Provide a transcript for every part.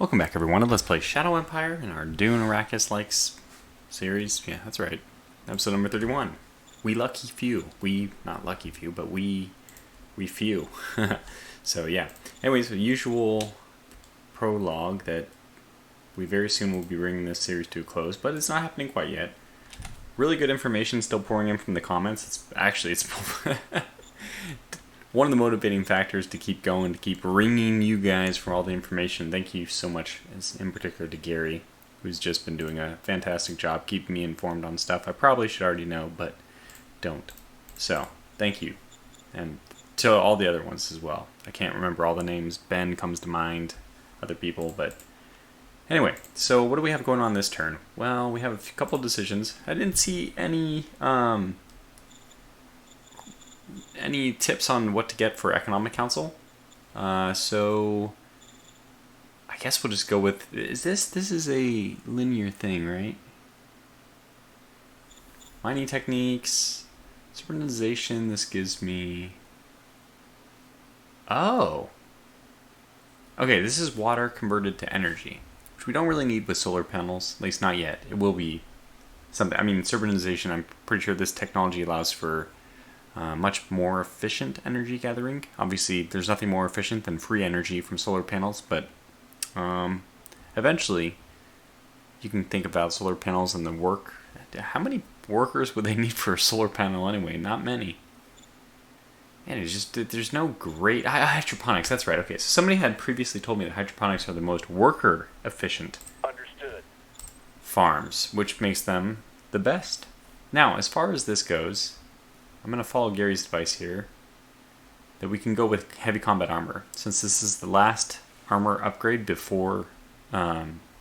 Welcome back, everyone, and let's play Shadow Empire in our Dune Arrakis-like series. Yeah, that's right. Episode number 31. We lucky few. We, not lucky few, but we few. So, yeah. Anyways, the usual prologue that we very soon will be bringing this series to a close, but it's not happening quite yet. Really good information still pouring in from the comments. It's one of the motivating factors to keep going, to keep ringing you guys for all the information. Thank you so much, in particular to Gary, who's just been doing a fantastic job keeping me informed on stuff I probably should already know, but don't. So, thank you. And to all the other ones as well. I can't remember all the names. Ben comes to mind, other people, but anyway, so what do we have going on this turn? Well, we have a couple of decisions. I didn't see any tips on what to get for Economic Council. So I guess we'll just go with, this is a linear thing, right? Mining techniques, urbanization, this gives me, oh. Okay, this is water converted to energy, which we don't really need with solar panels, at least not yet. It will be something, I mean, urbanization, I'm pretty sure this technology allows for much more efficient energy gathering. Obviously, there's nothing more efficient than free energy from solar panels, but eventually you can think about solar panels and the work. How many workers would they need for a solar panel anyway? Not many. And it's just, there's no great hydroponics. That's right. Okay, so somebody had previously told me that hydroponics are the most worker efficient farms, which makes them the best. Now, as far as this goes, I'm going to follow Gary's advice here, that we can go with heavy combat armor, since this is the last armor upgrade before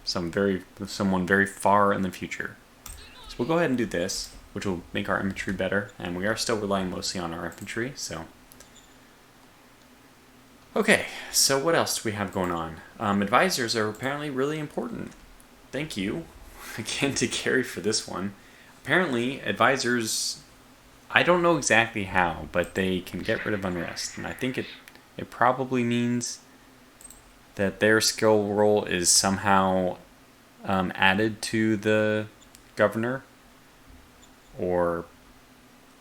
someone very far in the future. So we'll go ahead and do this, which will make our infantry better, and we are still relying mostly on our infantry, so. Okay, so what else do we have going on? Advisors are apparently really important. Thank you, again, to Gary for this one. Apparently, advisors, I don't know exactly how, but they can get rid of unrest, and I think it probably means that their skill roll is somehow added to the governor, or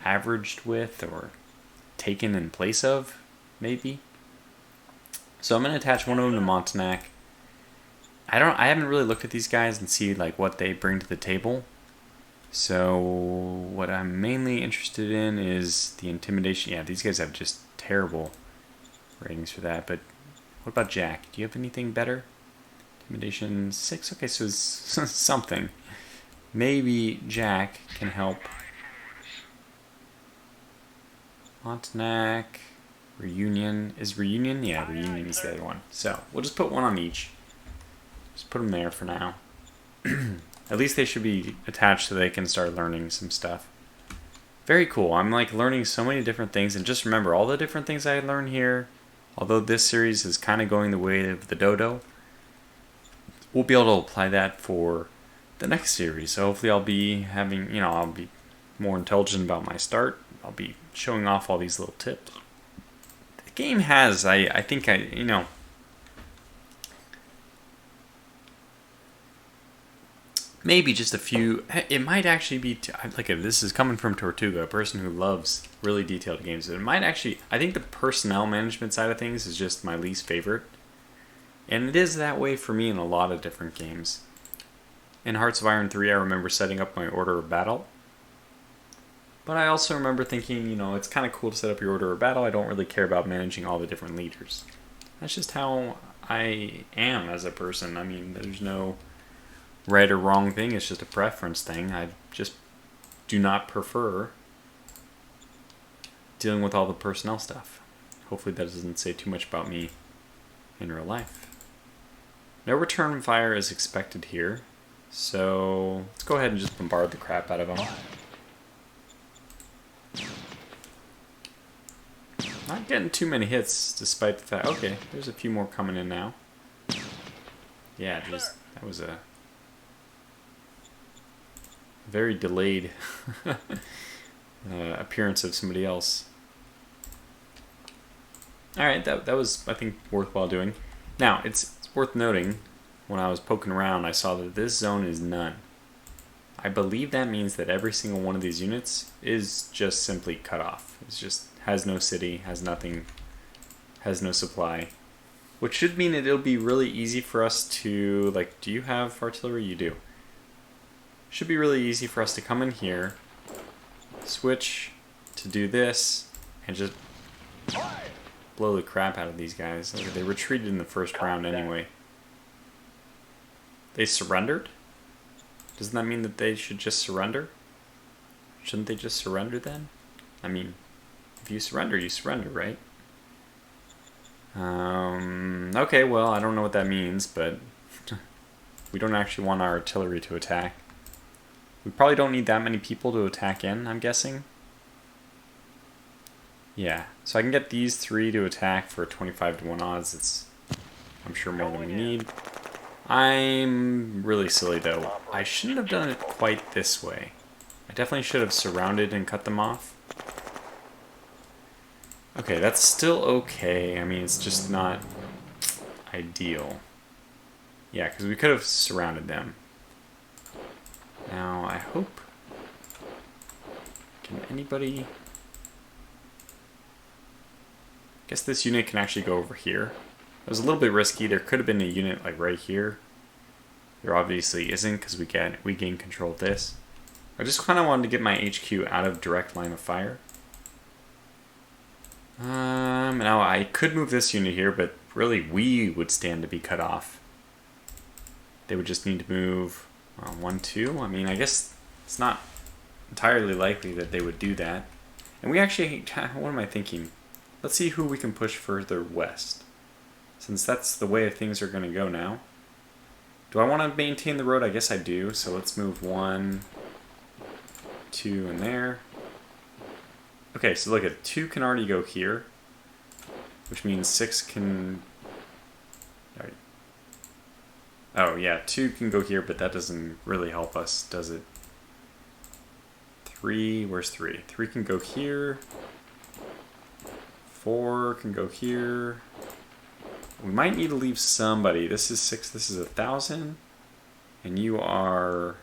averaged with, or taken in place of, maybe. So I'm going to attach one of them to Montanak. I haven't really looked at these guys and see like what they bring to the table. So what I'm mainly interested in is the intimidation. Yeah, these guys have just terrible ratings for that. But what about Jack? Do you have anything better? Intimidation 6? Okay, so it's something. Maybe Jack can help. Montanak. Reunion. Is Reunion? Yeah, Reunion is the other one. So we'll just put one on each. Just put them there for now. At least they should be attached so they can start learning some stuff. Very cool. I'm like learning so many different things. And just remember, all the different things I learn here, although this series is kind of going the way of the dodo, we'll be able to apply that for the next series. So hopefully I'll be having, I'll be more intelligent about my start. I'll be showing off all these little tips. The game has, I think, maybe just a few. It might actually be, like, if this is coming from Tortuga, a person who loves really detailed games, it might actually, I think the personnel management side of things is just my least favorite. And it is that way for me in a lot of different games. In Hearts of Iron 3, I remember setting up my order of battle. But I also remember thinking, it's kind of cool to set up your order of battle. I don't really care about managing all the different leaders. That's just how I am as a person. I mean, there's no right or wrong thing. It's just a preference thing. I just do not prefer dealing with all the personnel stuff. Hopefully that doesn't say too much about me in real life. No return fire is expected here. So let's go ahead and just bombard the crap out of them. Not getting too many hits despite the fact... Okay, there's a few more coming in now. Yeah, that was a very delayed appearance of somebody else. Alright, that was, I think, worthwhile doing. Now, it's worth noting when I was poking around, I saw that this zone is none. I believe that means that every single one of these units is just simply cut off. It just has no city, has nothing, has no supply. Which should mean that it'll be really easy for us to, like, do you have artillery? You do. Should be really easy for us to come in here, switch to do this, and just blow the crap out of these guys. Okay, they retreated in the first round anyway. They surrendered? Doesn't that mean that they should just surrender? Shouldn't they just surrender then? I mean, if you surrender, right? Okay, well, I don't know what that means, but we don't actually want our artillery to attack. We probably don't need that many people to attack in, I'm guessing. Yeah, so I can get these 3 to attack for 25 to 1 odds. It's, I'm sure, more than we need. I'm really silly though. I shouldn't have done it quite this way. I definitely should have surrounded and cut them off. Okay, that's still okay. I mean, it's just not ideal. Yeah, because we could have surrounded them. Now, I hope... Can anybody... I guess this unit can actually go over here. It was a little bit risky. There could have been a unit like right here. There obviously isn't because we gain control of this. I just kind of wanted to get my HQ out of direct line of fire. Now I could move this unit here, but really we would stand to be cut off. They would just need to move 1, 2. I mean, I guess it's not entirely likely that they would do that. And we actually, what am I thinking? Let's see who we can push further west. Since that's the way things are going to go now. Do I want to maintain the road? I guess I do. So let's move 1, 2 in there. Okay, so look at 2 can already go here. Which means 6 can... Alright. Oh yeah, 2 can go here, but that doesn't really help us, does it? 3, where's 3? 3 can go here. 4 can go here. We might need to leave somebody. This is 6, this is 1,000. And you're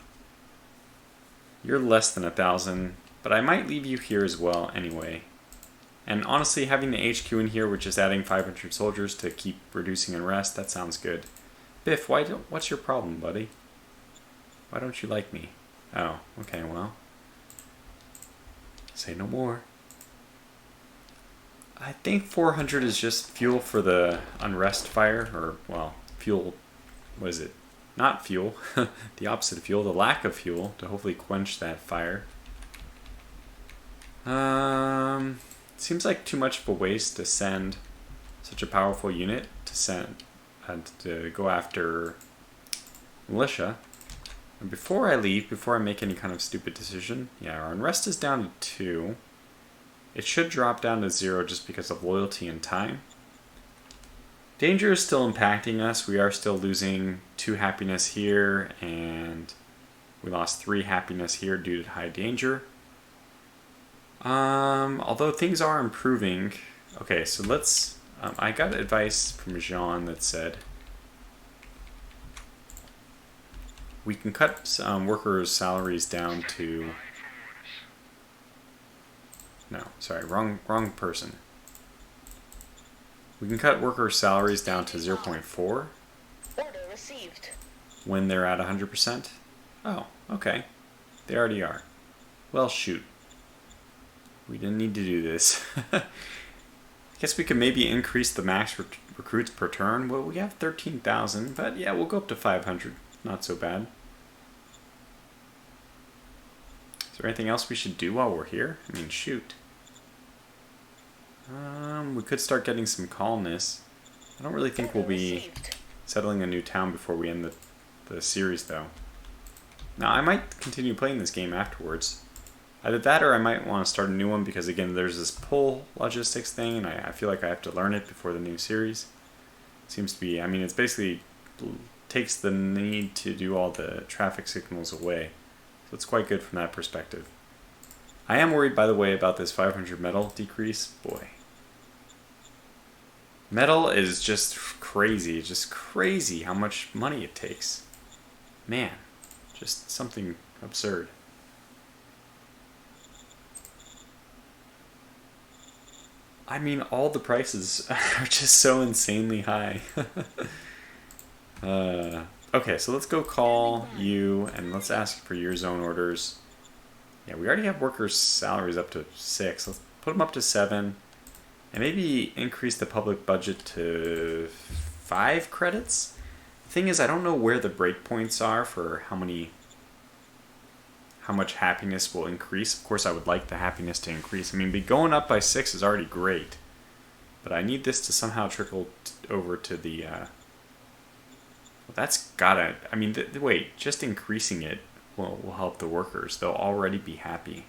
less than 1,000. But I might leave you here as well anyway. And honestly, having the HQ in here, which is adding 500 soldiers to keep reducing unrest, that sounds good. Biff, what's your problem, buddy? Why don't you like me? Oh, okay, well. Say no more. I think 400 is just fuel for the unrest fire, or, well, fuel, what is it? Not fuel, the opposite of fuel, the lack of fuel, to hopefully quench that fire. Seems like too much of a waste to send such a powerful unit to go after militia. And before I leave, before I make any kind of stupid decision, yeah, our unrest is down to 2. It should drop down to 0 just because of loyalty and time. Danger is still impacting us. We are still losing 2 happiness here, and we lost 3 happiness here due to high danger. Although things are improving. Okay, so let's... I got advice from Jean that said we can cut workers' salaries down to... No, sorry, wrong person. We can cut workers' salaries down to 0.4 Order received. When they're at 100%. Oh, okay. They already are. Well, shoot. We didn't need to do this. I guess we could maybe increase the max recruits per turn. Well, we have 13,000, but yeah, we'll go up to 500. Not so bad. Is there anything else we should do while we're here? I mean, shoot. We could start getting some colonists. I don't really think we'll be settling a new town before we end the series, though. Now, I might continue playing this game afterwards. Either that or I might want to start a new one because, again, there's this pull logistics thing, and I feel like I have to learn it before the new series. Seems to be, I mean, it's basically takes the need to do all the traffic signals away. So it's quite good from that perspective. I am worried, by the way, about this 500 metal decrease. Boy. Metal is just crazy. Just crazy how much money it takes. Man, just something absurd. I mean, all the prices are just so insanely high. Okay, so let's go call you and let's ask for your zone orders. Yeah, we already have workers' salaries up to 6. Let's put them up to 7. And maybe increase the public budget to 5 credits? The thing is, I don't know where the breakpoints are for how much happiness will increase. Of course, I would like the happiness to increase. I mean, going up by 6 is already great. But I need this to somehow trickle over to the... well, that's gotta... I mean, wait, just increasing it will help the workers. They'll already be happy.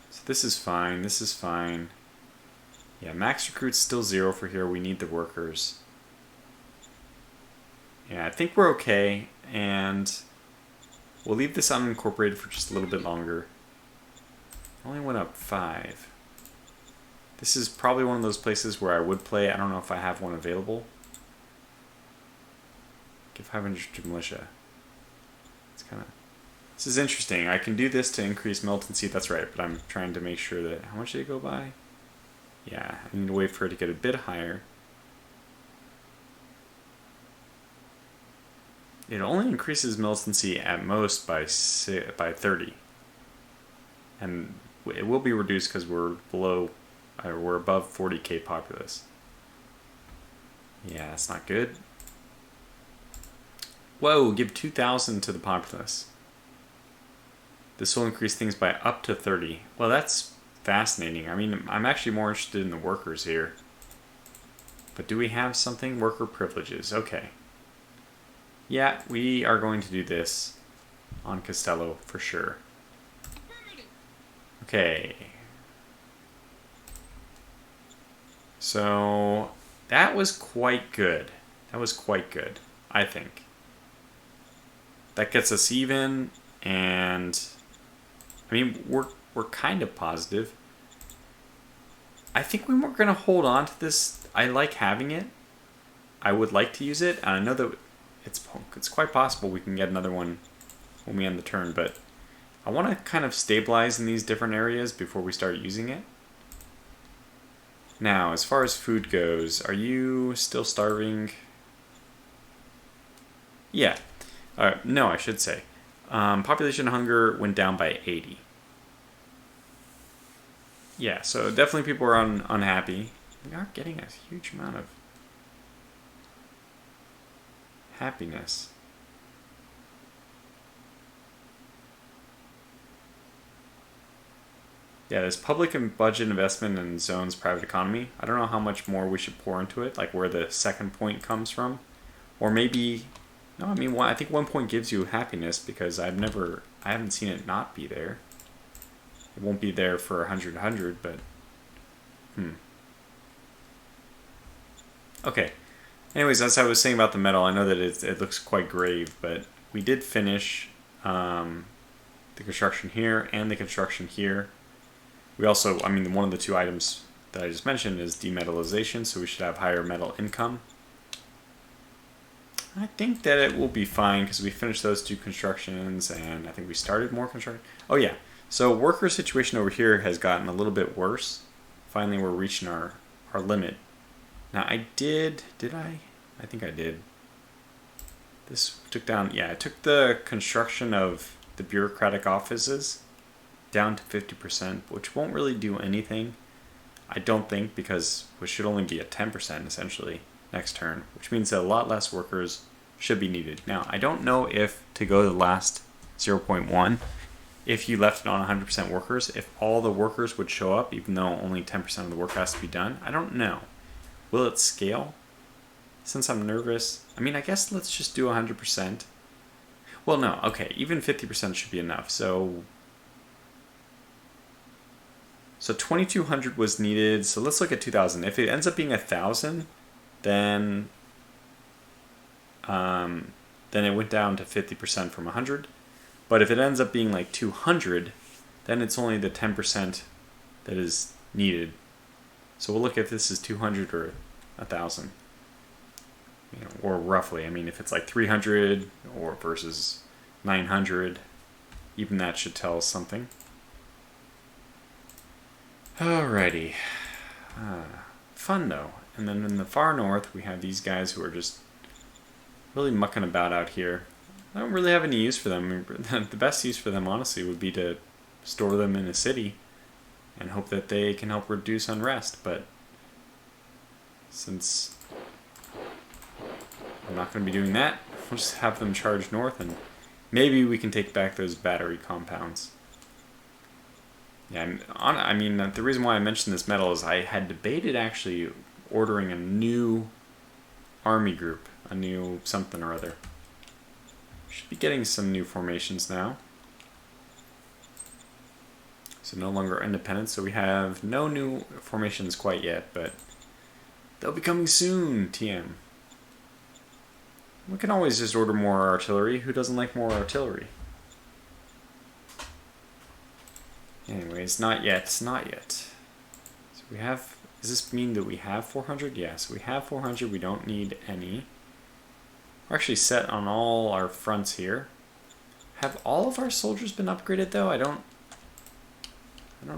So this is fine. This is fine. Yeah, max recruit's still 0 for here. We need the workers. Yeah, I think we're okay. And we'll leave this unincorporated for just a little bit longer. Only went up 5. This is probably one of those places where I would play. I don't know if I have one available. Give 500 to militia. It's kind of... This is interesting. I can do this to increase militancy. That's right, but I'm trying to make sure that... How much did it go by? Yeah, I need to wait for it to get a bit higher. It only increases militancy at most by 30. And it will be reduced because we're we're above 40k populace. Yeah, that's not good. Whoa, give 2,000 to the populace. This will increase things by up to 30. Well, that's fascinating. I mean, I'm actually more interested in the workers here. But do we have something? Worker privileges. Okay. Yeah, we are going to do this on Costello for sure. Okay. So, that was quite good. That was quite good, I think. That gets us even, and I mean, we're kind of positive. I think we're going to hold on to this. I like having it. I would like to use it, and I know that it's quite possible we can get another one when we end the turn, but I want to kind of stabilize in these different areas before we start using it. Now, as far as food goes, are you still starving? Yeah. No, I should say. Population hunger went down by 80. Yeah, so definitely people are unhappy. We are getting a huge amount of happiness. Yeah, there's public and budget investment in zones private economy. I don't know how much more we should pour into it, like where the second point comes from. Or maybe... No, I mean, I think 1 point gives you happiness because I haven't seen it not be there. It won't be there for 100, but... Okay. Anyways, as I was saying about the metal, I know that it looks quite grave, but we did finish the construction here and the construction here. We also, I mean, one of the 2 items that I just mentioned is demetallization, so we should have higher metal income. I think that it will be fine because we finished those 2 constructions and I think we started more construction. Oh yeah, so worker situation over here has gotten a little bit worse. Finally we're reaching our limit. Now I I think I did. This took down, yeah, it took the construction of the bureaucratic offices down to 50%, which won't really do anything, I don't think, because it should only be at 10% essentially next turn, which means that a lot less workers should be needed. Now, I don't know if to go to the last 0.1, if you left it on 100% workers, if all the workers would show up, even though only 10% of the work has to be done. I don't know. Will it scale? Since I'm nervous, I mean, I guess let's just do 100%. Well, no, okay, even 50% should be enough. So 2,200 was needed. So let's look at 2,000. If it ends up being 1,000, then it went down to 50% from 100. But if it ends up being like 200, then it's only the 10% that is needed. So we'll look if this is 200 or 1,000. You know, or roughly. I mean, if it's like 300 or versus 900, even that should tell us something. Alrighty. Fun though. And then in the far north, we have these guys who are just really mucking about out here. I don't really have any use for them. The best use for them, honestly, would be to store them in a city and hope that they can help reduce unrest. But since I'm not going to be doing that, we'll just have them charge north, and maybe we can take back those battery compounds. Yeah, I mean, the reason why I mentioned this medal is I had debated actually ordering a new army group, a new something or other. Should be getting some new formations now. So no longer independent, so we have no new formations quite yet, but they'll be coming soon, TM. We can always just order more artillery. Who doesn't like more artillery? Anyways, not yet, not yet. So we have, does this mean that we have 400? Yes, we have 400, we don't need any. We're actually set on all our fronts here. Have all of our soldiers been upgraded though? I don't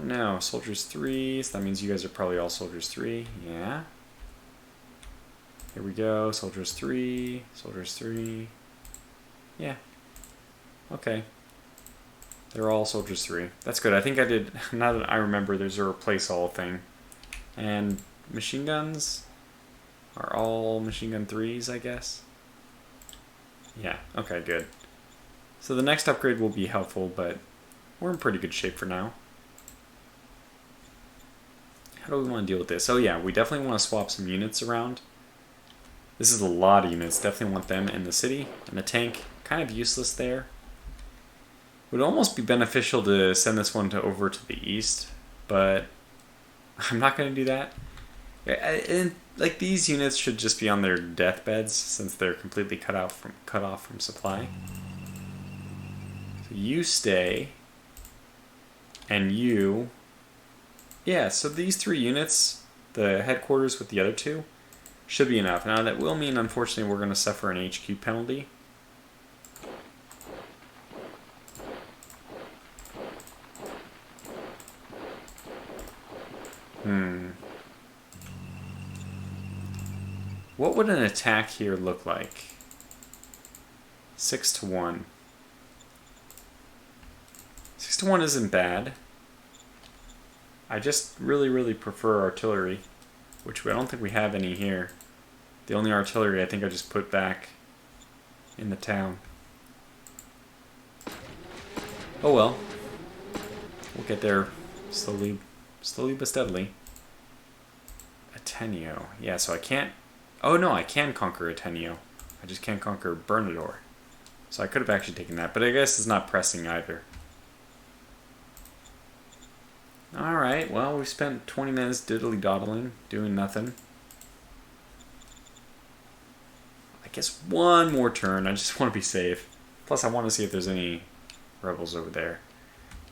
know. Soldiers 3, so that means you guys are probably all soldiers 3, yeah. Here we go, soldiers 3, soldiers 3. Yeah. Okay. They're all soldiers 3. That's good. I think I did, now that I remember, there's a replace all thing. And machine guns are all machine gun 3s, I guess. Yeah, okay, good. So the next upgrade will be helpful, but we're in pretty good shape for now. How do we want to deal with this? Oh yeah, we definitely want to swap some units around. This is a lot of units. Definitely want them in the city. And the tank, kind of useless there. Would almost be beneficial to send this one over to the east, but I'm not going to do that. And like these units should just be on their deathbeds since they're completely cut off from supply. So you stay, and you, yeah. So these 3 units, the headquarters with the other 2, should be enough. Now that will mean, unfortunately, we're going to suffer an HQ penalty. What would an attack here look like? 6 to 1. 6 to 1 isn't bad. I just really prefer artillery, which I don't think we have any here. The only artillery I think I just put back in the town. Oh well. We'll get there slowly but steadily. Ateneo. Yeah, so I can't... Oh no, I can conquer Ateneo. I just can't conquer Bernador. So I could have actually taken that, but I guess it's not pressing either. Alright, well, we spent 20 minutes diddly-doddling, doing nothing. I guess one more turn, I just want to be safe. Plus I want to see if there's any rebels over there.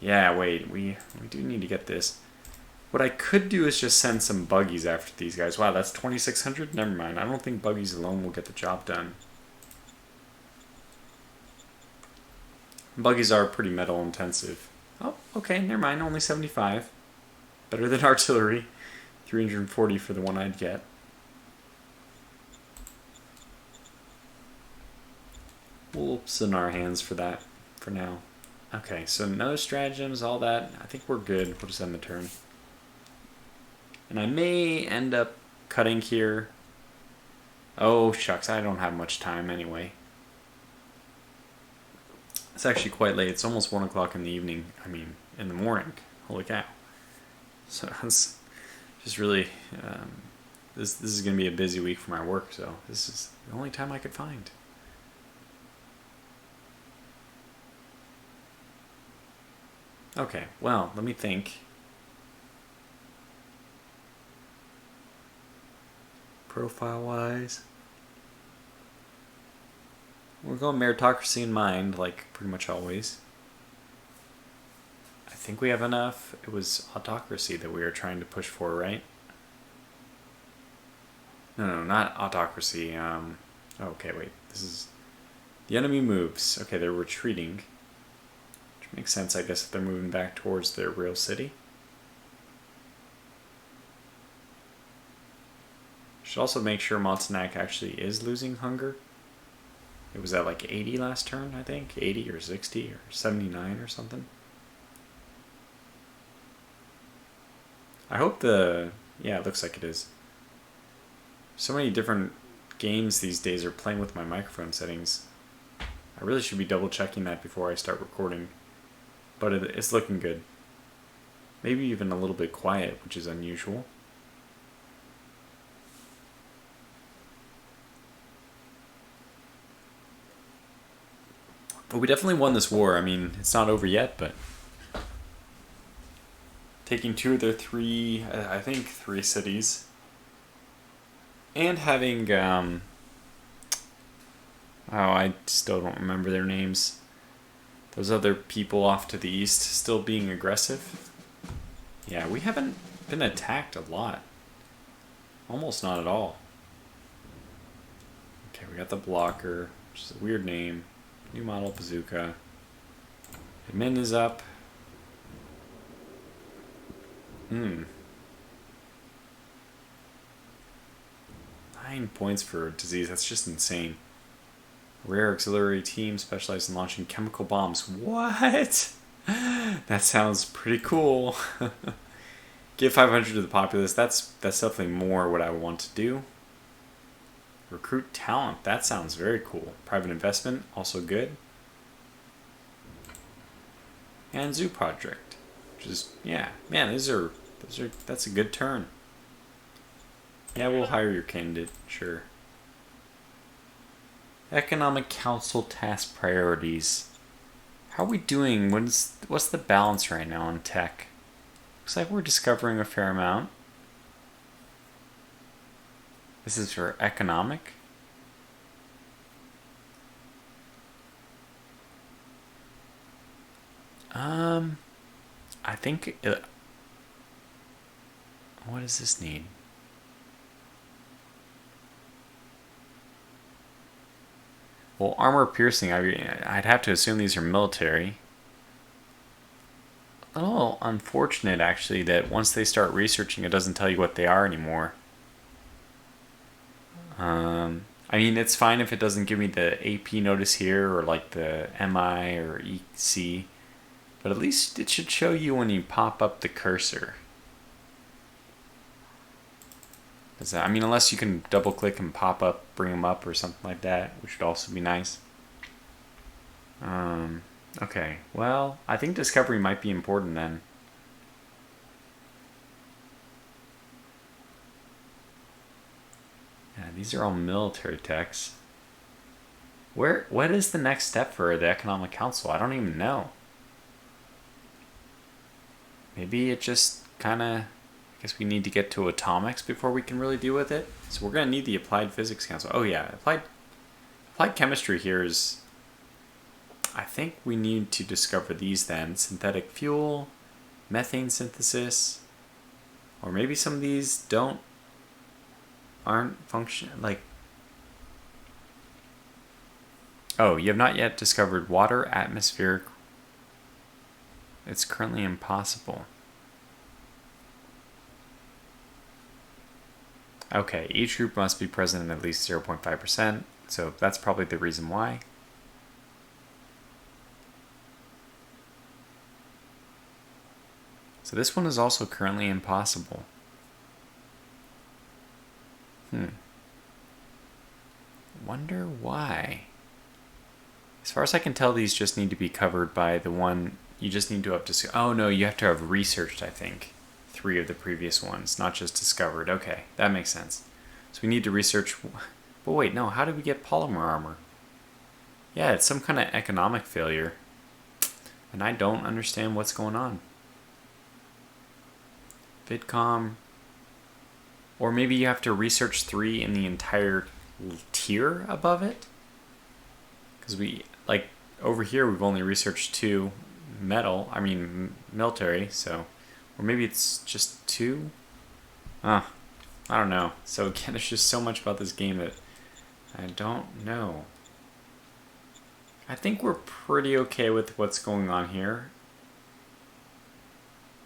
Yeah, wait, we do need to get this. What I could do is just send some buggies after these guys. Wow, that's 2,600? Never mind. I don't think buggies alone will get the job done. Buggies are pretty metal intensive. Oh, okay, never mind. Only 75. Better than artillery. 340 for the one I'd get. We'll sit in our hands for that for now. Okay, so no stratagems, all that. I think we're good. We'll just end the turn. And I may end up cutting here. Oh, shucks, I don't have much time anyway. It's actually quite late. It's almost 1 o'clock in the evening. I mean, in the morning. Holy cow. So it's just really... This is going to be a busy week for my work, so this is the only time I could find. Okay, well, let me think. Profile-wise, we're going meritocracy in mind, like pretty much always. I think we have enough. It was autocracy that we were trying to push for, right? No, not autocracy. Okay, wait. This is... The enemy moves. Okay, they're retreating. Which makes sense, I guess, if they're moving back towards their real city. Should also make sure Montanak actually is losing hunger. It was at like 80 last turn, I think. 80 or 60 or 79 or something. I hope the... Yeah, it looks like it is. So many different games these days are playing with my microphone settings. I really should be double checking that before I start recording. But it's looking good. Maybe even a little bit quiet, which is unusual. But we definitely won this war. I mean, it's not over yet, but... Taking 2 of their 3, I think 3 cities. And having, I still don't remember their names. Those other people off to the east still being aggressive. Yeah, we haven't been attacked a lot. Almost not at all. Okay, we got the blocker, which is a weird name. New model bazooka. Admin is up. 9 points for disease, that's just insane. Rare auxiliary team specialized in launching chemical bombs. What? That sounds pretty cool. Give 500 to the populace, that's definitely more what I want to do. Recruit talent, that sounds very cool. Private investment, also good. And zoo project, which is, yeah, man, that's a good turn. Yeah, we'll hire your candidate, sure. Economic Council task priorities. How are we doing? What's the balance right now on tech? Looks like we're discovering a fair amount. This is for economic. I think... what does this need? Well, armor piercing, I'd have to assume these are military. A little unfortunate, actually, that once they start researching, it doesn't tell you what they are anymore. I mean, it's fine if it doesn't give me the AP notice here, or like the MI or EC, but at least it should show you when you pop up the cursor. I mean, unless you can double click and pop up, bring them up or something like that, which would also be nice. Okay, well, I think discovery might be important then. Yeah, these are all military techs. What is the next step for the Economic Council? I don't even know. Maybe it just kind of... I guess we need to get to atomics before we can really deal with it. So we're going to need the Applied Physics Council. Oh yeah, Applied Chemistry here is... I think we need to discover these then. Synthetic fuel, methane synthesis, or maybe some of these aren't functioning, like... Oh, you have not yet discovered water, atmospheric... It's currently impossible. Okay, each group must be present in at least 0.5%, so that's probably the reason why. So this one is also currently impossible. Wonder why. As far as I can tell, these just need to be covered by the one you just need to have to... Oh no, you have to have researched, I think. 3 of the previous ones, not just discovered. Okay, that makes sense. So we need to research... But wait, no, how did we get polymer armor? Yeah, it's some kind of economic failure. And I don't understand what's going on. VidCom... Or maybe you have to research 3 in the entire tier above it? Because we... Like, over here we've only researched 2 military, so... Or maybe it's just 2? I don't know. So again, there's just so much about this game that I don't know. I think we're pretty okay with what's going on here.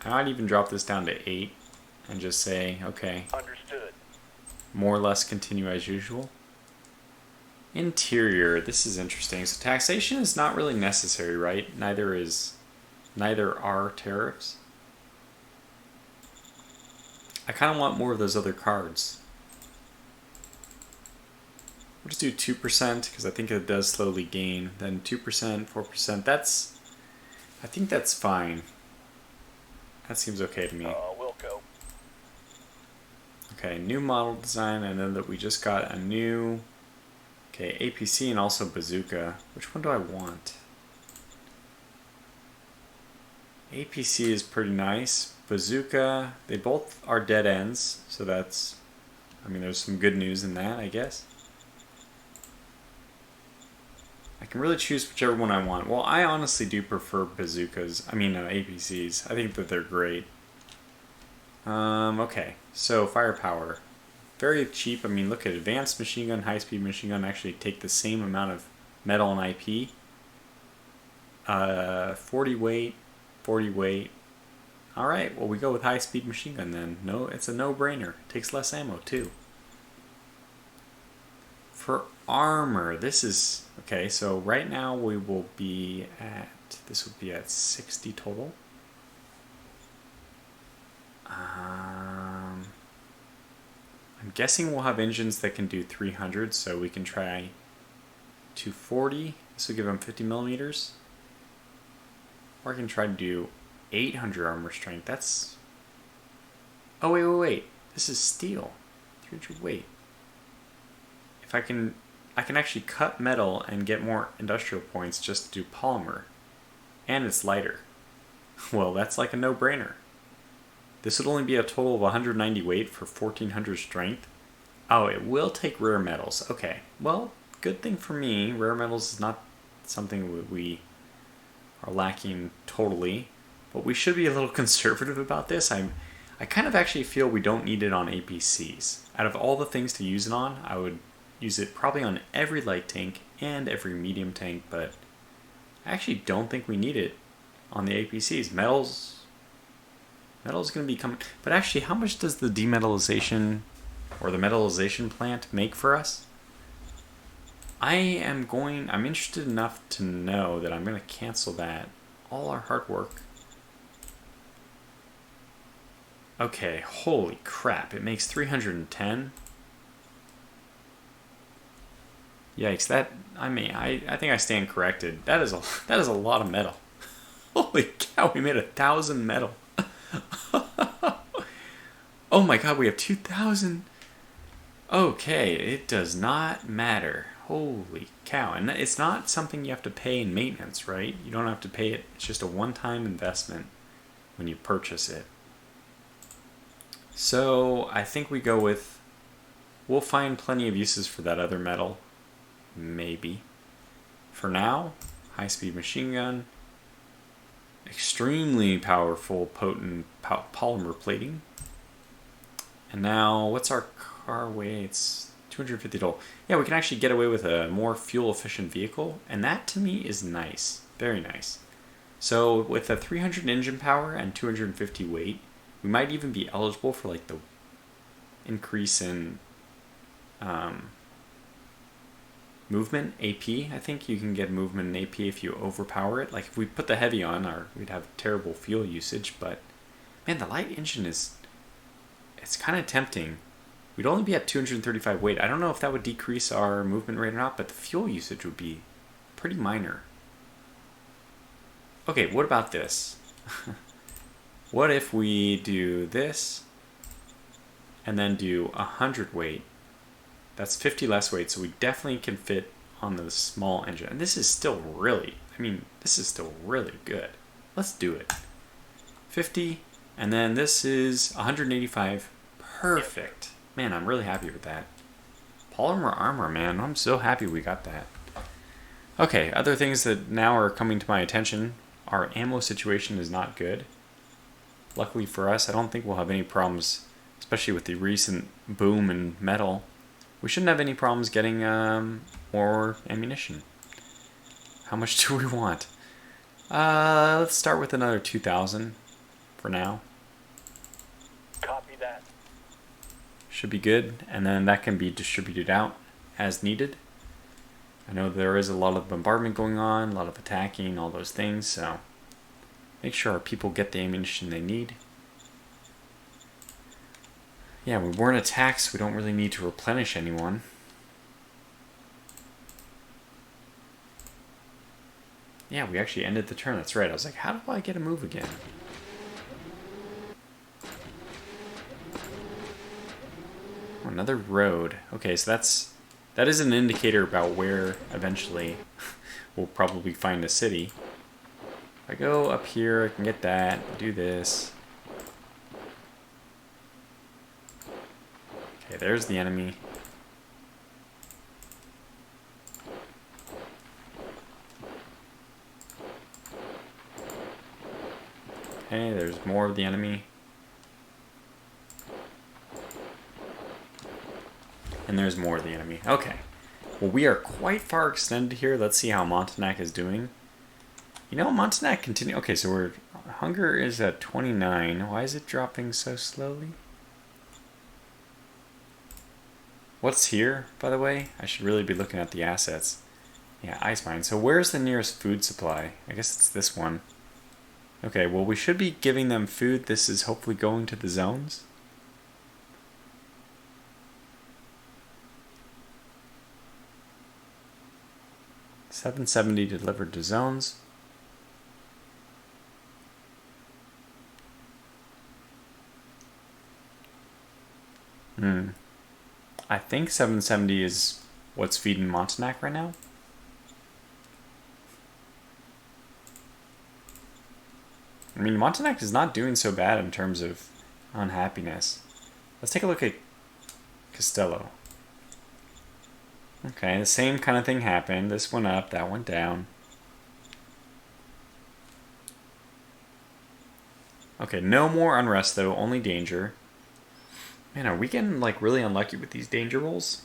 I might even drop this down to 8 and just say, okay. Understood. More or less continue as usual. Interior, this is interesting. So taxation is not really necessary, right? Neither are tariffs. I kind of want more of those other cards. We'll just do 2% because I think it does slowly gain. Then 2%, 4%. I think that's fine. That seems okay to me. We'll go. Okay, new model design. I know that we just got a new... Okay, APC and also bazooka. Which one do I want? APC is pretty nice. Bazooka, they both are dead ends. So that's... I mean, there's some good news in that, I guess. I can really choose whichever one I want. Well, I honestly do prefer bazookas. I mean, APCs. I think that they're great. Okay, so firepower. Very cheap. I mean, look at advanced machine gun, high-speed machine gun actually take the same amount of metal and IP. 40 weight, 40 weight. All right, well, we go with high-speed machine gun then. No, it's a no-brainer. Takes less ammo too. For armor, this is okay. So right now we will be at, this would be at 60 total. I'm guessing we'll have engines that can do 300, so we can try 240. This will give them 50 millimeters. Or I can try to do 800 armor strength. That's... Oh, wait. This is steel. 300 weight. If I can actually cut metal and get more industrial points just to do polymer. And it's lighter. Well, that's like a no-brainer. This would only be a total of 190 weight for 1400 strength. Oh, it will take rare metals. Okay, well, good thing for me. Rare metals is not something we are lacking totally. But we should be a little conservative about this. I kind of actually feel we don't need it on APCs. Out of all the things to use it on, I would use it probably on every light tank and every medium tank, but I actually don't think we need it on the APCs. Metal's going to be coming. But actually, how much does the demetallization or the metallization plant make for us? I'm interested enough to know that I'm going to cancel that. All our hard work. Okay, holy crap. It makes 310. Yikes, I think I stand corrected. That is a lot of metal. Holy cow, we made 1,000 metal. Oh my god, we have 2,000. Okay, it does not matter. Holy cow. And it's not something you have to pay in maintenance, right? You don't have to pay it. It's just a one-time investment when you purchase it. So I think we go with, we'll find plenty of uses for that other metal. Maybe. For now, high-speed machine gun. Extremely powerful, potent polymer plating. And now, what's our car weights? 250 total. Yeah, we can actually get away with a more fuel-efficient vehicle, and that to me is nice. Very nice. So with a 300 engine power and 250 weight, we might even be eligible for like the increase in movement AP. I think you can get movement in AP if you overpower it. Like if we put the heavy on, we'd have terrible fuel usage. But man, the light engine it's kind of tempting. We'd only be at 235 weight. I don't know if that would decrease our movement rate or not, but the fuel usage would be pretty minor. Okay, what about this? What if we do this and then do 100 weight? That's 50 less weight, so we definitely can fit on the small engine. And this is still really good. Let's do it. 50, and then this is 185. Perfect. Man, I'm really happy with that. Polymer armor, man. I'm so happy we got that. Okay, other things that now are coming to my attention. Our ammo situation is not good. Luckily for us, I don't think we'll have any problems especially with the recent boom in metal, we shouldn't have any problems getting more ammunition. How much do we want? Let's start with another 2,000 for now. Copy that. Should be good, and then that can be distributed out as needed. I know there is a lot of bombardment going on, a lot of attacking, all those things, so make sure our people get the ammunition they need. Yeah, we weren't attacked, so we don't really need to replenish anyone. Yeah, we actually ended the turn, that's right. I was like, how do I get a move again? Oh, another road. Okay, so that is an indicator about where eventually we'll probably find a city. If I go up here, I can get that, do this. Okay, there's the enemy. Okay, there's more of the enemy. And there's more of the enemy. Okay. Well, we are quite far extended here. Let's see how Montanak is doing. You know, Montanak continue. Okay, so hunger is at 29. Why is it dropping so slowly? What's here, by the way? I should really be looking at the assets. Yeah, ice mine. So where's the nearest food supply? I guess it's this one. Okay, well, we should be giving them food. This is hopefully going to the zones. $770 delivered to zones. I think 770 is what's feeding Montanak right now. I mean, Montanak is not doing so bad in terms of unhappiness. Let's take a look at Costello. Okay, the same kind of thing happened. This went up, that went down. Okay, no more unrest though, only danger. Man, are we getting like really unlucky with these danger rolls?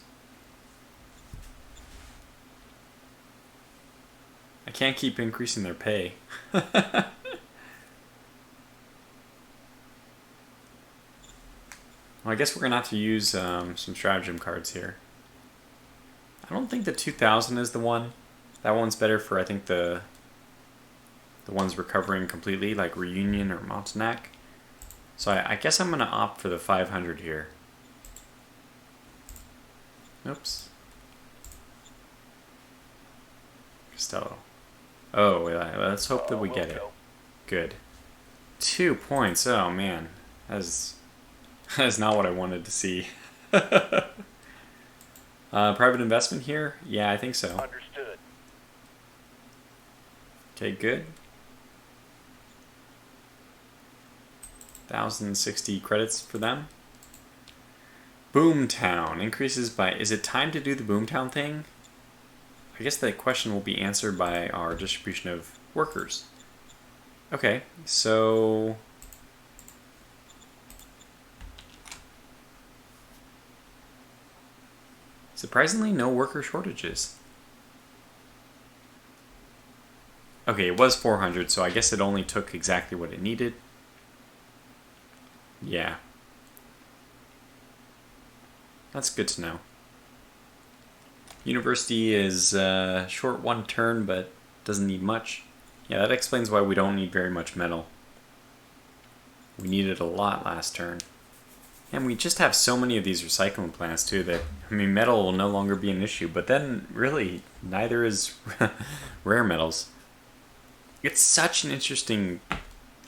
I can't keep increasing their pay. Well, I guess we're going to have to use some stratagem cards here. I don't think the 2000 is the one. That one's better for, I think, the ones recovering completely, like Reunion or Montanak. So I guess I'm going to opt for the 500 here. Oops. Costello. Oh, let's hope that we get it. Good. 2 points. Oh, man. That's not what I wanted to see. Private investment here? Yeah, I think so. Understood. Okay, good. 1,060 credits for them. Boomtown increases by... Is it time to do the Boomtown thing? I guess the question will be answered by our distribution of workers. Okay, so... Surprisingly, no worker shortages. Okay, it was 400, so I guess it only took exactly what it needed. Yeah. That's good to know. University is short one turn, but doesn't need much. Yeah, that explains why we don't need very much metal. We needed a lot last turn. And we just have so many of these recycling plants too that, I mean, metal will no longer be an issue, but then really neither is rare metals. It's such an interesting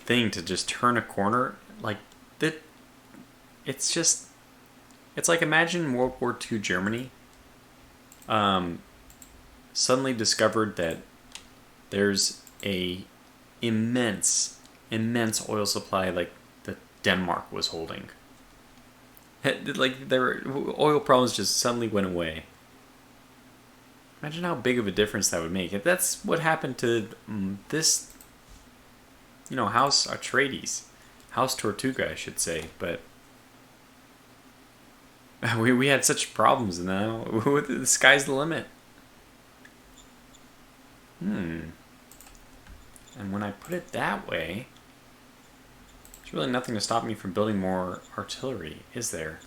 thing to just turn a corner like that. It's just, it's like imagine World War II Germany suddenly discovered that there's a immense oil supply like that Denmark was holding. Like their oil problems just suddenly went away. Imagine how big of a difference that would make. If that's what happened to this, House Atreides, House Tortuga, I should say. But We had such problems now. The sky's the limit. And when I put it that way, there's really nothing to stop me from building more artillery, is there?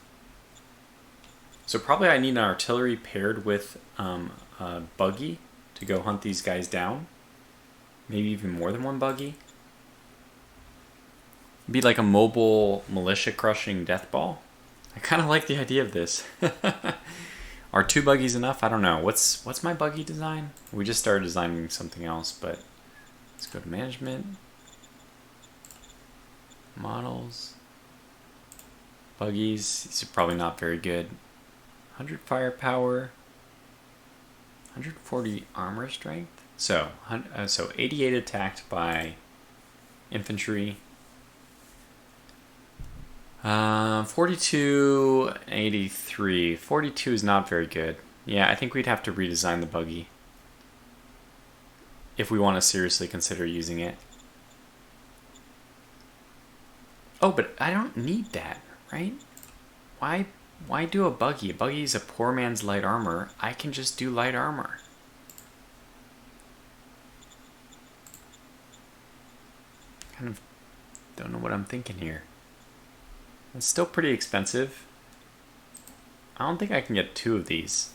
So probably I need an artillery paired with a buggy to go hunt these guys down. Maybe even more than one buggy. Be like a mobile militia crushing death ball. I kind of like the idea of this. Are 2 buggies enough? I don't know. What's my buggy design? We just started designing something else, but let's go to management. Models. Buggies. These are probably not very good. 100 firepower. 140 armor strength. So 88 attacked by infantry. 42, 83. 42 is not very good. Yeah, I think we'd have to redesign the buggy if we want to seriously consider using it. Oh, but I don't need that, right? Why do a buggy? A buggy is a poor man's light armor. I can just do light armor. Kind of don't know what I'm thinking here. It's still pretty expensive. I don't think I can get 2 of these.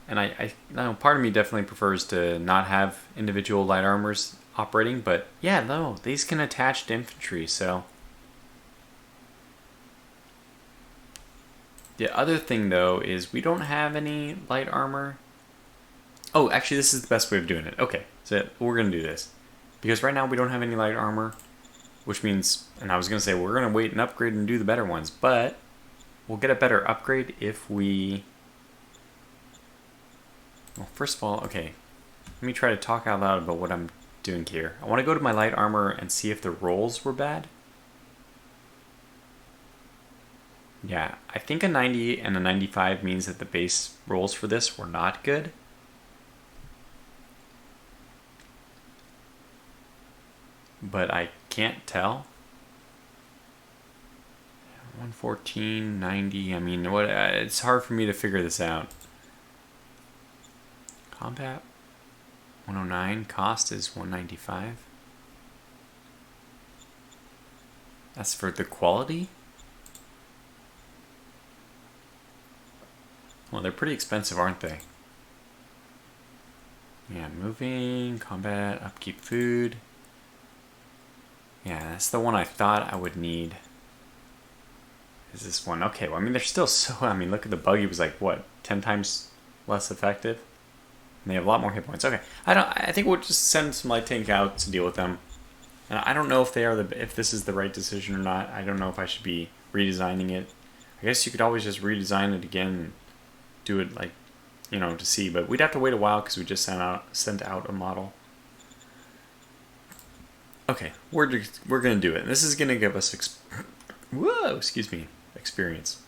And I know part of me definitely prefers to not have individual light armors operating, but yeah, no, these can attach to infantry, so. The other thing though is we don't have any light armor. Oh, actually this is the best way of doing it. Okay, so we're gonna do this. Because right now we don't have any light armor. Which means, and I was going to say, we're going to wait and upgrade and do the better ones. But we'll get a better upgrade if we... Well, first of all, okay. Let me try to talk out loud about what I'm doing here. I want to go to my light armor and see if the rolls were bad. Yeah, I think a 90 and a 95 means that the base rolls for this were not good. But I can't tell. 114, 90, I mean, what? It's hard for me to figure this out. Combat, 109, cost is 195. That's for the quality? Well, they're pretty expensive, aren't they? Yeah, moving, combat, upkeep, food. Yeah, that's the one I thought I would need. Is this one? Okay, well, I mean, they're still so... I mean, look at the buggy was like, what, 10 times less effective? And they have a lot more hit points. Okay, I think we'll just send some light tank out to deal with them. And I don't know if if this is the right decision or not. I don't know if I should be redesigning it. I guess you could always just redesign it again and do it, like, you know, to see. But we'd have to wait a while because we just sent out a model. Okay, we're gonna do it. This is gonna give us experience.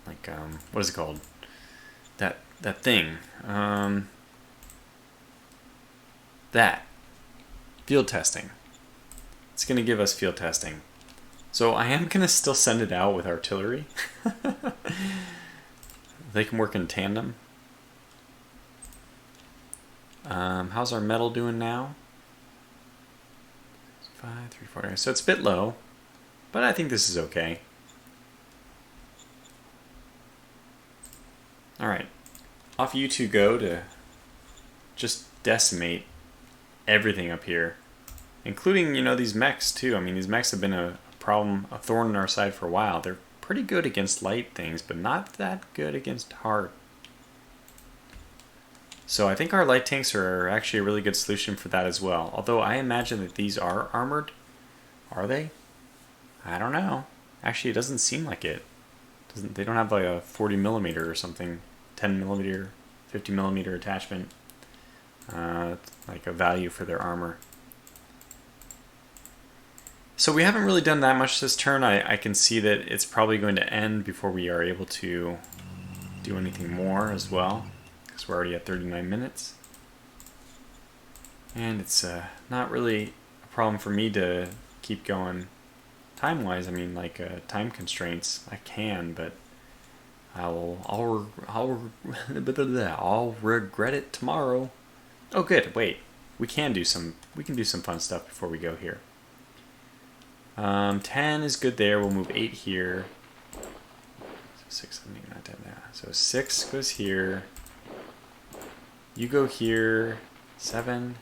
Like what is it called? That thing. That field testing. It's gonna give us field testing. So I am gonna still send it out with artillery. They can work in tandem. How's our metal doing now? 5, 3, 4. So it's a bit low, but I think this is okay. All right, off you two go to just decimate everything up here, including, you know, these mechs too. I mean, these mechs have been a problem, a thorn in our side for a while. They're pretty good against light things, but not that good against hard. So I think our light tanks are actually a really good solution for that as well. Although I imagine that these are armored. Are they? I don't know. Actually, it doesn't seem like it. They don't have like a 40 millimeter or something, 10 millimeter, 50 millimeter attachment, like a value for their armor. So we haven't really done that much this turn. I can see that it's probably going to end before we are able to do anything more as well. We're already at 39 minutes. And it's not really a problem for me to keep going time-wise, I mean, like, time constraints, I can, but I'll regret it tomorrow. Oh, good. Wait, we can do some fun stuff before we go here. 10 is good there. We'll move 8 here. So 6, 7, 8, 9, 10. Yeah. So 6 goes here. You go here. 7.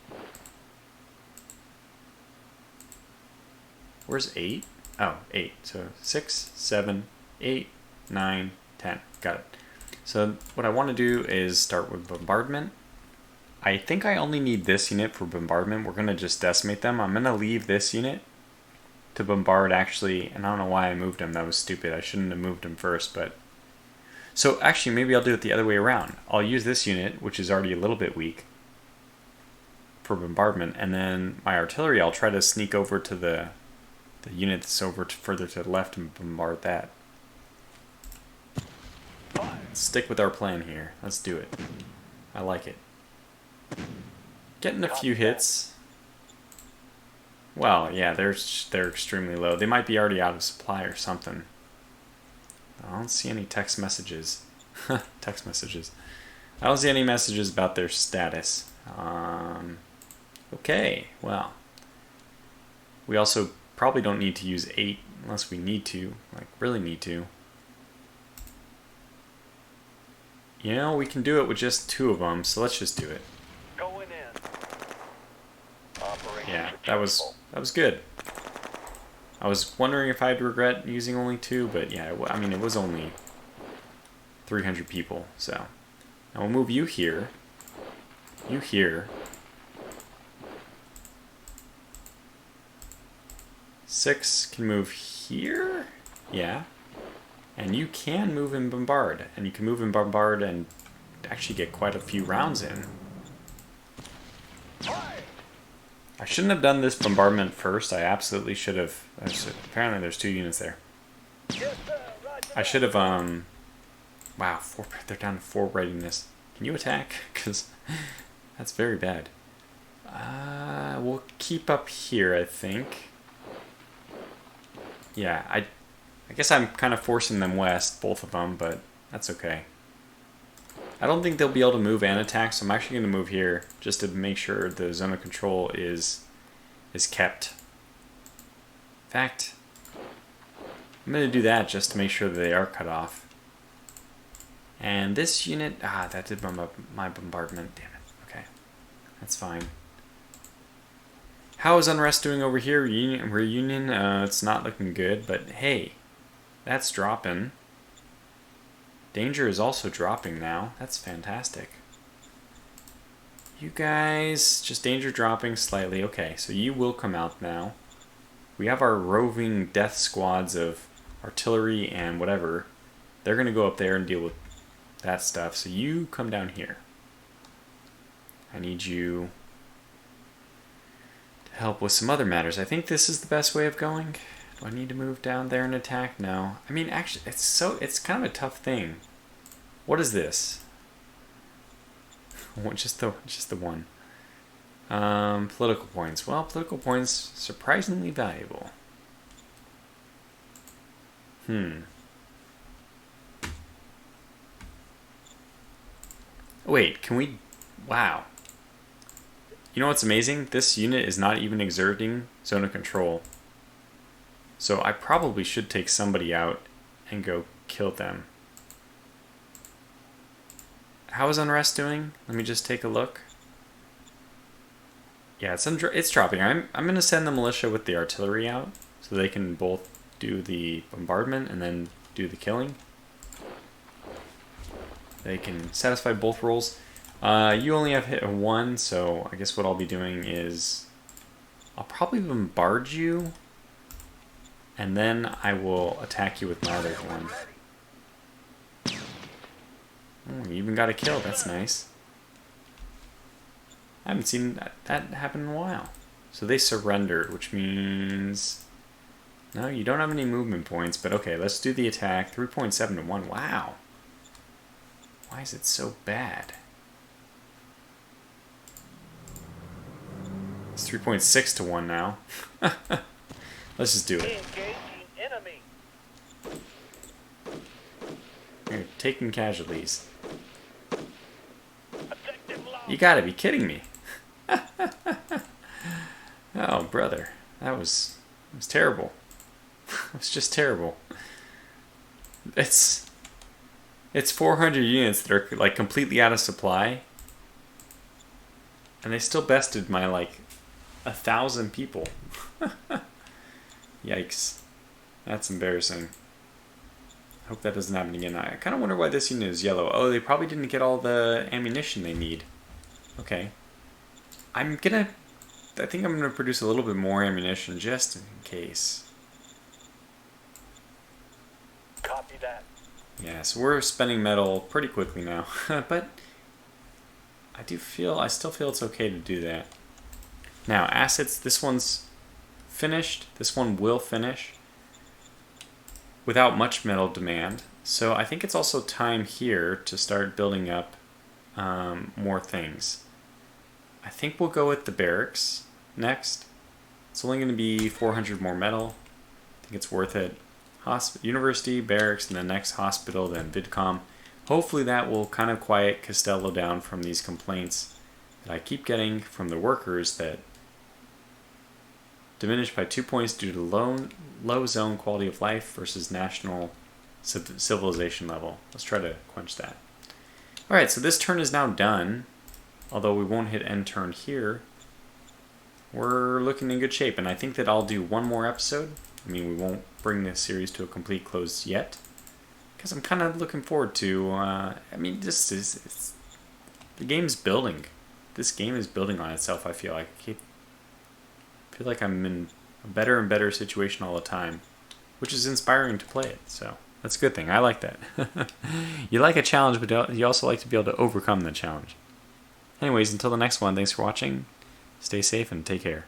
Where's 8? Oh, 8. So 6, 7, 8, 9, 10. Got it. So what I want to do is start with bombardment. I think I only need this unit for bombardment. We're going to just decimate them. I'm going to leave this unit to bombard, actually, and I don't know why I moved him. That was stupid. I shouldn't have moved him first, but... So actually, maybe I'll do it the other way around. I'll use this unit, which is already a little bit weak, for bombardment, and then my artillery, I'll try to sneak over to the unit that's over further to the left and bombard that. Let's stick with our plan here. Let's do it. I like it. Getting a few hits. Well, yeah, they're extremely low. They might be already out of supply or something. I don't see any text messages. Text messages. I don't see any messages about their status. Okay, well. We also probably don't need to use 8 unless we need to, like really need to. You know, we can do it with just 2 of them, so let's just do it. Going in. Operation Yeah, that was good. I was wondering if I'd regret using only 2, but yeah, I mean, it was only 300 people, so. Now we'll move you here. You here. 6 can move here? Yeah. And you can move and bombard. And you can move and bombard and actually get quite a few rounds in. I shouldn't have done this bombardment first. I absolutely should have. Apparently there's 2 units there. I should have, wow, they're down to 4 readiness. Can you attack? Because that's very bad. We'll keep up here, I think. Yeah, I guess I'm kind of forcing them west, both of them, but that's okay. I don't think they'll be able to move and attack, so I'm actually going to move here just to make sure the zone of control is kept. In fact, I'm going to do that just to make sure that they are cut off. And this unit, that did bump up my bombardment. Damn it. Okay, that's fine. How is Unrest doing over here? Reunion, it's not looking good, but hey, that's dropping. Danger is also dropping now. That's fantastic. You guys, just danger dropping slightly. Okay, so you will come out now. We have our roving death squads of artillery and whatever. They're going to go up there and deal with that stuff. So you come down here. I need you to help with some other matters. I think this is the best way of going. Do I need to move down there and attack? No. I mean, actually, it's kind of a tough thing. What is this? just the one. Political points. Well, political points, surprisingly valuable. Wait, can we... Wow. You know what's amazing? This unit is not even exerting zone of control. So I probably should take somebody out and go kill them. How is Unrest doing? Let me just take a look. Yeah, it's dropping. I'm going to send the militia with the artillery out so they can both do the bombardment and then do the killing. They can satisfy both roles. You only have hit 1, so I guess what I'll be doing is I'll probably bombard you, and then I will attack you with my other one. Oh, you even got a kill. That's nice. I haven't seen that happen in a while. So they surrendered, which means... No, you don't have any movement points, but okay, let's do the attack. 3.7 to 1. Wow. Why is it so bad? It's 3.6 to 1 now. Let's just do it. taking casualties. Objective lost. You gotta be kidding me. Oh, brother. That was terrible. It was just terrible. It's 400 units that are like completely out of supply. And they still bested my like 1,000 people. Yikes. That's embarrassing. I hope that doesn't happen again. I kind of wonder why this unit is yellow. Oh, they probably didn't get all the ammunition they need. Okay. I think I'm gonna produce a little bit more ammunition just in case. Copy that. Yeah, so we're spending metal pretty quickly now. But I still feel it's okay to do that. Now, assets, this one's finished. This one will finish without much metal demand. So I think it's also time here to start building up more things. I think we'll go with the barracks next. It's only going to be 400 more metal. I think it's worth it. University, barracks, and the next hospital, then VidCom. Hopefully that will kind of quiet Costello down from these complaints that I keep getting from the workers that diminished by 2 points due to low zone quality of life versus national civilization level. Let's try to quench that. Alright, so this turn is now done. Although we won't hit end turn here. We're looking in good shape, and I think that I'll do one more episode. I mean, we won't bring this series to a complete close yet, because I'm kind of looking forward to, the game's building. This game is building on itself, I feel like. I feel like I'm in a better and better situation all the time, which is inspiring to play it, so that's a good thing. I like that. You like a challenge, but you also like to be able to overcome the challenge. Anyways, until the next one, thanks for watching. Stay safe and take care.